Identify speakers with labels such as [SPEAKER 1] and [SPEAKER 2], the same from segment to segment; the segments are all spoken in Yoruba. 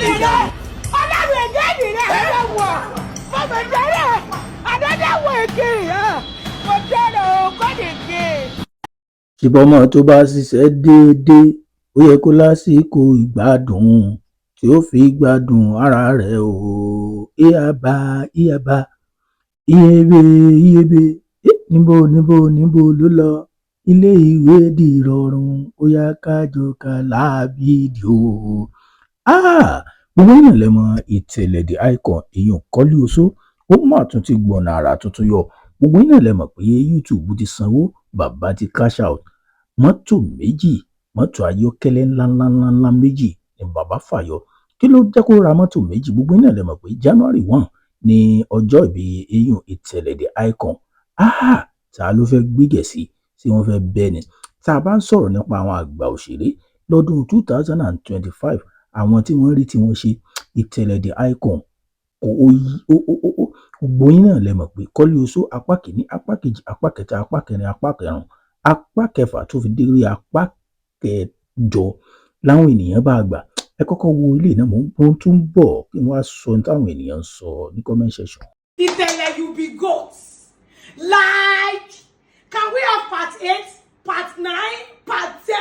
[SPEAKER 1] nìyẹn ọlọ́run ẹ̀jẹ̀ nìyẹn ẹ̀rọ wọ̀ fọmọ tẹ́lẹ̀ àdọ́dẹ́wọ̀ èké mo tẹ́lẹ̀ o kọ́dìkì.
[SPEAKER 2] ṣùgbọ́n ọmọ tó bá ṣiṣẹ́ déédéé ó yẹ kó lásìkò ìgbádùn tí ó fi gbádùn ara rẹ̀ o ìyàbá iyebe níbo ló lọ ilé ìwé dìrọ̀rùn ó yá kájọ ká láàbìdì o. Gbogbo èèyàn lẹ́mọ Ìtẹ̀lẹ̀ The Icon èèyàn Kọ́lí Oṣó ó mà tún ti gbọ̀nà àrà tuntun yọ. Gbogbo èèyàn lẹ́mọ̀ pé YouTube ti sanwó bàbá ti cash out mọ́tò méjì mọ́tò ayọ́kẹ́lẹ́ ńláńlá méjì ni bàbá fàyọ. Kí ló jẹ́ kó ra mọ́tò méjì? Gbogbo èèyàn lẹ́mọ̀ pé January 1 ní ọjọ́ ìbí èèyàn Ìtẹ̀lẹ̀ The Icon. Ta ló fẹ́ gbígẹ̀ sí tí wọ́n fẹ́ bẹ́ẹ̀ ni. Tá a bá ń sọ̀rọ̀ nípa àwọn àgbà òṣèré lọ́dún 2025 àwọn tí wọ́n rí tí wọ́n ṣe Ìtẹ̀lẹ̀ The Icon gbogbo yín náà lẹ mọ̀ pé Kọ́lí Oṣó apá kìíní apá kejì apá kẹta apá kẹrin apá kẹrùn apá kẹfà tó fi dé apá kẹjọ láwọn ènìyàn bá gbà. Ẹ kọ́kọ́ wo ilé náà mo tún bọ̀ kí wọ́n á sọ táwọn ènìyàn ń sọ ní comment section.
[SPEAKER 1] Ìtẹ̀lẹ̀ you be goat. Like, can we have part 8, part 9, part 10?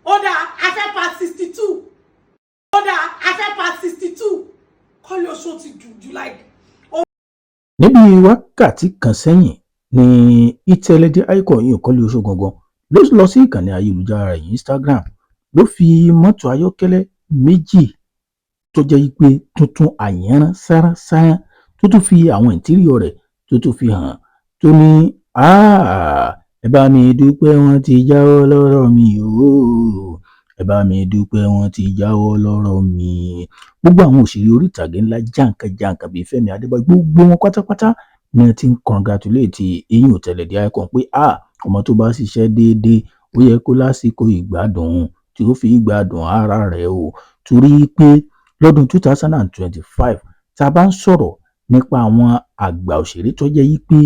[SPEAKER 1] Oda, I fẹ́ part 62. Oda, I fẹ́ part 62. Kọ́lí Oṣó ti jù like.
[SPEAKER 2] Níbi wákàtí kan sẹ́yìn ni Ìtẹ̀lẹ̀ The Icon yìí Kọ́lí Oṣó gangan ló lọ sí ìkànnì ayélujára yìí Instagram ló fi mọ́tò ayọ́kẹ́lẹ́ méjì tó jẹ́ pé tuntun àyànrán sárására tó tún fi àwọn ìntíríọ̀ rẹ̀ tó tún fi hàn tó ní ẹ bá mi dúpẹ́ wọ́n ti jáwọ́ lọ́rọ̀ mi o ẹ bá mi dúpẹ́ wọ́n ti jáwọ́ lọ́rọ̀ mi. Gbogbo àwọn òṣèré orí ìtàgé ńlá jàǹkànjàǹkàn bíi Fẹ́mi Adébáyọ̀ gbogbo wọn pátápátá ni wọ́n ti ń congratulate èèyàn Ìtẹ̀lẹ̀ The Icon pé ọmọ tó bá ṣiṣẹ́ déédéé ó yẹ kó lásìkò ìgbádùn tí ó fi gbádùn ara rẹ̀ o. Torí pé lọ́dún 2025 tá a bá ń sọ̀rọ̀ nípa àwọn àgbà òṣèré tó jẹ́ yí pé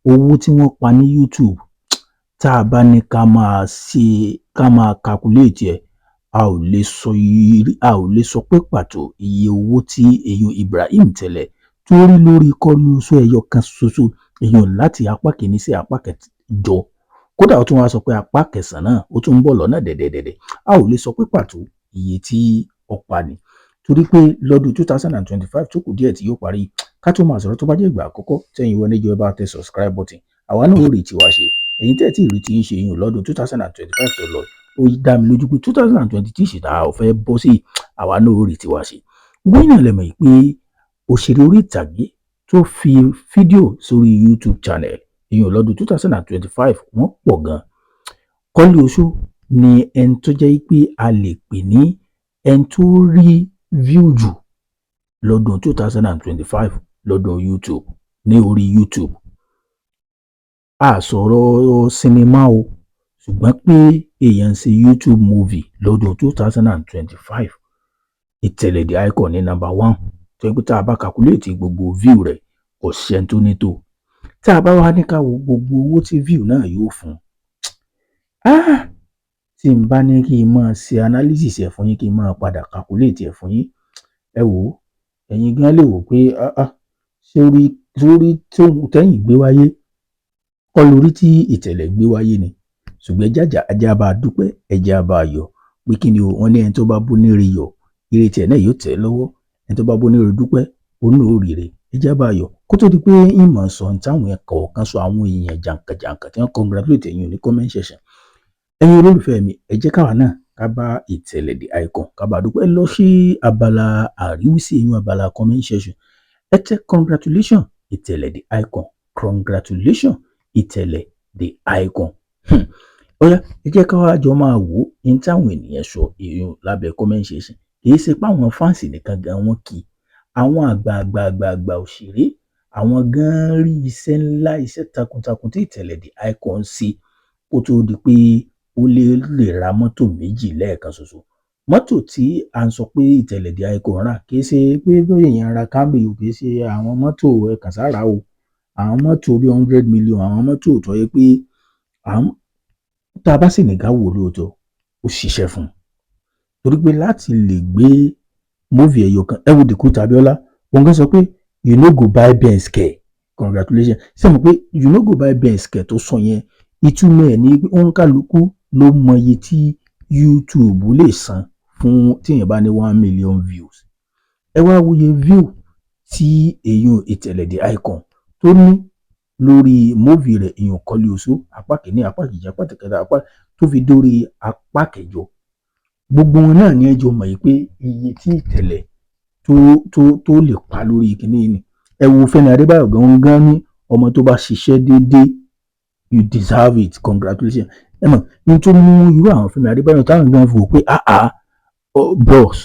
[SPEAKER 2] owó tí wọ́n pa ní YouTube tá a bá ní ká máa calculate ẹ̀ a ò lè sọ pé pàtó iye owó tí èèyàn Ibrahim Ìtẹ̀lẹ̀ tó rí lórí Kọ́lí Oṣó ẹyọ kan ṣoṣo èèyàn láti apá kìíní sí apá kẹjọ kódà ó tún wá sọ pé apá kẹsàn-án náà ó tún ń bọ̀ lọ́nà dẹ̀dẹ̀dẹ̀dẹ̀ a ò lè sọ pé pàtó iye tí ó pa ni. Torí pé lọ́dún 2025 tó kù díẹ̀ tí yóò parí ká tó máa sọ̀rọ̀ tó bá jẹ́ ìgbà àkọ́kọ́ tẹ́yìn wọlé jọ bá tẹ subscribe button àwa náà ó rí tiwa ṣe ẹ̀yin tẹ́ tí ìrí ti ń ṣe yín lọ́dún 2025 tó lọ ó dá mi lójú pé 2020 ṣì dáa ò fẹ́ bọ́ sí àwa náà ó rí tiwa ṣe. gbóyàn lẹ́mọ̀ pé òṣèré orí ìtàgé tó fi fídíò sórí YouTube channel èèyàn lọ́dún 2025 wọ́n pọ̀ gan. Kọ́lí Oṣó ni ẹni tó jẹ́ pé a lè pè ní ẹni tó rí view jù lọ́dún 2025 lọ́dún YouTube ní orí YouTube. A sọ̀rọ̀ sinimá o ṣùgbọ́n pé èèyàn ṣe YouTube movie lọ́dún 2025 Ìtẹ̀lẹ̀ The Icon ní number 1 tó yẹ pé tá a bá calculate gbogbo view rẹ̀ kò ṣẹ́ni tó ní tó. Tá a bá wá ní ká wo gbogbo owó tí view náà yóò fún tí n bá ní kí n máa ṣe analysis ẹ̀ fún yín kí n máa padà calculate ẹ̀ fún yín ẹ wò ó ẹ̀yin gan lè wò pé sórí tẹ́yìn gbé wáyé kọ́ lórí tí Ìtẹ̀lẹ̀ gbé wáyé ni ṣùgbọ́n jájà ajá bá dúpẹ́ ẹja bá yọ̀ pé kí ni o wọ́n ní ẹni tó bá bó níre yọ̀ ire tiẹ̀ náà yóò tẹ̀ lọ́wọ́ ẹni tó bá bó níre dúpẹ́ òun náà ó rire ẹja bá yọ̀ kó tó di pé ìmọ̀ sọ táwọn ẹ̀kọ́ kan sọ àwọn èèyàn jàǹkànjàǹkàn tí wọ́n congratulate ẹ̀yin ní comment section. Ẹ̀yin olólùfẹ́ mi ẹ jẹ́ káwa náà ká bá Ìtẹ̀lẹ̀ The Icon ká bá dúpẹ́ lọ sí abala àríwísí ẹ̀yin abala comment section ẹ tẹ congratulation Ìtẹ̀lẹ̀ The Icon congratulation Ìtẹ̀lẹ̀ The Icon. Ọ̀yá ẹ jẹ́ káwa jọ máa wò ní táwọn ènìyàn sọ èèyàn lábẹ́ comment section kìí ṣe pé àwọn fáǹsì nìkan gan wọn kì í àwọn àgbààgbà òṣèré àwọn gan rí iṣẹ́ ńlá iṣẹ́ takuntakun tí Ìtẹ̀lẹ̀ The Icon ṣe kó tó di pé ó lè ra mọ́tò méjì lẹ́ẹ̀kan ṣoṣo. Mọ́tò tí a ń sọ pé Ìtẹ̀lẹ̀ The Icon rà kìí ṣe pé bóyá èèyàn ra Camry o kìí ṣe àwọn mọ́tò ẹ̀kan sára o àwọn mọ́tò bí 100 million àwọn mọ́tò tó yẹ pé tá a bá sì ní ká wò lóòótọ́ ó ṣiṣẹ́ fún un torí pé láti lè gbé movie ẹ̀yọ̀ kan ẹ wo Dèkúta Abíọ́lá òun kan sọ pé you no go buy Benz kẹ̀ congratulations ṣé mo pé you no go buy Benz kẹ̀ tó sọ yẹn ìtumọ̀ ẹ̀ ní pé òun kálukú ló mọ iye tí YouTube lè san fún tíyẹn bá ní 1 million views ẹ wá wòye view tí èèyàn Ìtẹ̀lẹ̀ The Icon tó ní lórí movie rẹ̀ èèyàn Kọ́lé Oṣó apá kìíní apá kejì apá kẹta apá tó fi dórí apá kẹjọ gbogbo wọn náà ní ẹjọ́ mọ̀ yìí pé iye tí Ìtẹ̀lẹ̀ tó lè pa lórí kìíní ni ẹ wo Fẹ́mi Adébáyọ̀ gangan ní ọmọ tó bá ṣiṣẹ́ déédéé you deserve it congratulations ẹ mọ̀ ní tó mú irú àwọn Fẹ́mi Adébáyọ̀ táwọn gan fi wò pé boss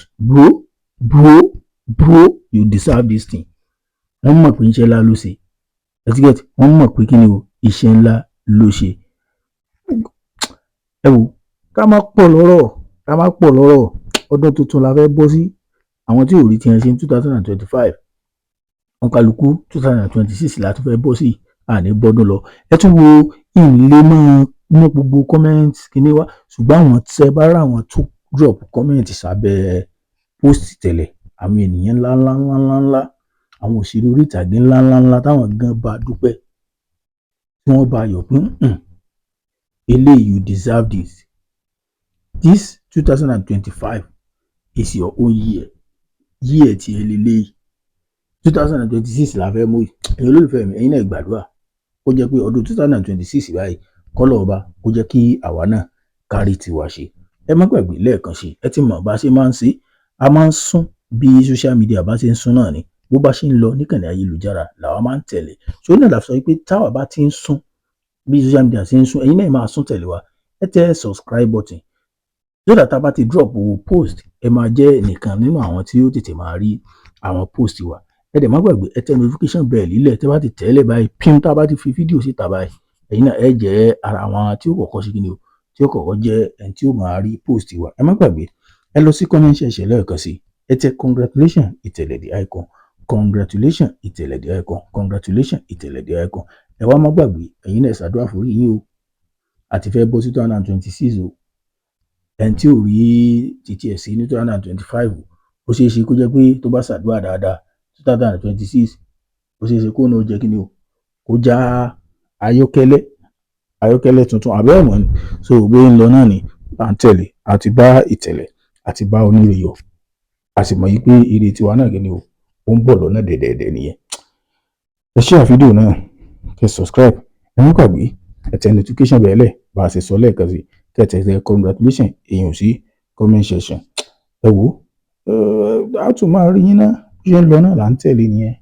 [SPEAKER 2] bro you deserve this thing wọ́n mọ̀ pé iṣẹ́ ńlá ló ṣe etiquet wọ́n mọ̀ pé kí ni o iṣẹ́ ńlá ló ṣe ẹ wo ká má pọ̀ lọ́rọ̀ ọdún tuntun la fẹ́ bọ́ sí àwọn tí ò rí tiẹ̀ ṣe ní 2025 wọn kálukú 2026 la tún fẹ́ bọ́ sí àní bọ́dún lọ ẹ tún wo ìlé máa mú gbogbo comment kíní wá ṣùgbọ́n àwọn tẹ́ bá rà wọn tó drop comment sábẹ́ post tẹ́lẹ̀ àwọn ènìyàn ńlá àwọn òṣèré orí ìtàgé ńlá táwọn gan bá dúpẹ́ tí wọ́n bá yọ̀ pé eléyìí you deserve this 2025 is your own year tí ẹ lélẹ́yìí 2026 la fẹ́ mú ẹ̀yin olólùfẹ́ mi ẹ̀yin náà gbàdúrà kó jẹ́ pé ọdún 2026 báyìí kọ́lọ̀ ọba kó jẹ́ kí àwa náà kárí tiwa ṣe ẹ má gbàgbé lẹ́ẹ̀kan sí ẹ ti mọ̀ bá ṣe máa ń ṣe a máa ń sún bí social media bá ṣe ń sún náà ni bó bá ṣe ń lọ níkànnì ayélujára làwa máa ń tẹ̀lé ṣó náà láti sọ pé táwa bá ti ń sún bí social media ṣe ń sún ẹ̀yin náà máa sún tẹ̀lé wa ẹ tẹ subscribe button lọ́dà tá a bá ti drop post ẹ máa jẹ́ nìkan nínú àwọn tí ó tètè máa rí àwọn post wa ẹ dẹ̀ má gbàgbé ẹ tẹ notification bell lílẹ̀ tẹ́ bá ti tẹ̀lé báyìí pim tá a bá ti fi fídíò síta báyìí ẹ̀yin náà ẹ jẹ́ ara àwọn tí ó kọ́kọ́ ṣe kí ni o tí ó kọ́kọ́ jẹ́ ẹni tí ó máa rí post wa ẹ má gbàgbé ẹ lọ sí comment section lẹ́ẹ̀kan sí ẹ tẹ congratulation Ìtẹ̀lẹ̀ The Icon congratulation Ìtẹ̀lẹ̀ The Icon congratulation Ìtẹ̀lẹ̀ The Icon ẹ wá má gbàgbé ẹ̀yin náà ṣàdúrà fún yín o àti fẹ́ bọ́ sí 2026 o ẹni tí ò rí títí ẹ̀ sí ní 2025 ó ṣeé ṣe kó jẹ́ pé tó bá ṣàdúrà dáadáa 2026 ó ṣeé ṣe kó náà jẹ́ kí ni o kó já ayọ́kẹ́lẹ́ tuntun àbẹ́ ẹ̀mọ́ ni so bí ń lọ náà ni à ń tẹ̀lé àti bá Ìtẹ̀lẹ̀ àti bá Oníre yọ̀ a sì mọ̀ yí pé ire tiwa náà kí ni o ó ń bọ̀ lọ́nà dẹ̀dẹ̀dẹ̀ nìyẹn ẹ share fídíò náà kẹ́ subscribe ẹ má gbàgbé ẹ tẹ notification bẹ́ẹ̀lẹ̀ bá a ṣe sọ lẹ́ẹ̀kan sí kẹ́tẹ̀ẹ̀tẹ̀ congratulation èèyàn sí comment section ẹ wò á tún máa rí yín náà bí ṣe ń lọ náà là ń tẹ̀lé nìyẹn.